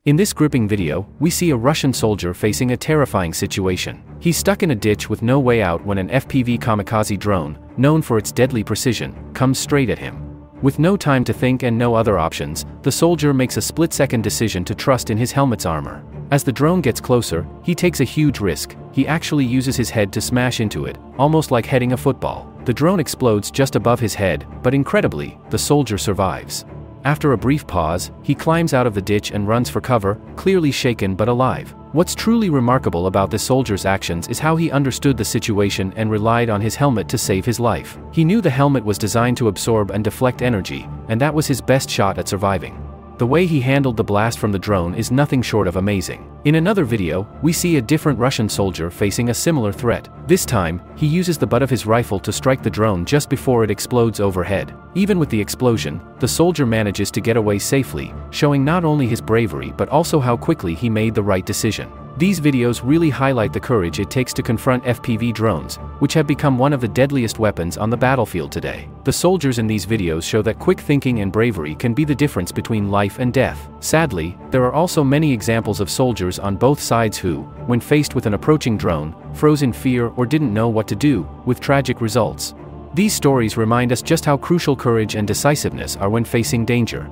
In this gripping video, we see a Russian soldier facing a terrifying situation. He's stuck in a ditch with no way out when an FPV Kamikaze drone, known for its deadly precision, comes straight at him. With no time to think and no other options, the soldier makes a split-second decision to trust in his helmet's armor. As the drone gets closer, he takes a huge risk. He actually uses his head to smash into it, almost like heading a football. The drone explodes just above his head, but incredibly, the soldier survives. After a brief pause, he climbs out of the ditch and runs for cover, clearly shaken but alive. What's truly remarkable about this soldier's actions is how he understood the situation and relied on his helmet to save his life. He knew the helmet was designed to absorb and deflect energy, and that was his best shot at surviving. The way he handled the blast from the drone is nothing short of amazing. In another video, we see a different Russian soldier facing a similar threat. This time, he uses the butt of his rifle to strike the drone just before it explodes overhead. Even with the explosion, the soldier manages to get away safely, showing not only his bravery but also how quickly he made the right decision. These videos really highlight the courage it takes to confront FPV drones, which have become one of the deadliest weapons on the battlefield today. The soldiers in these videos show that quick thinking and bravery can be the difference between life and death. Sadly, there are also many examples of soldiers on both sides who, when faced with an approaching drone, froze in fear or didn't know what to do, with tragic results. These stories remind us just how crucial courage and decisiveness are when facing danger.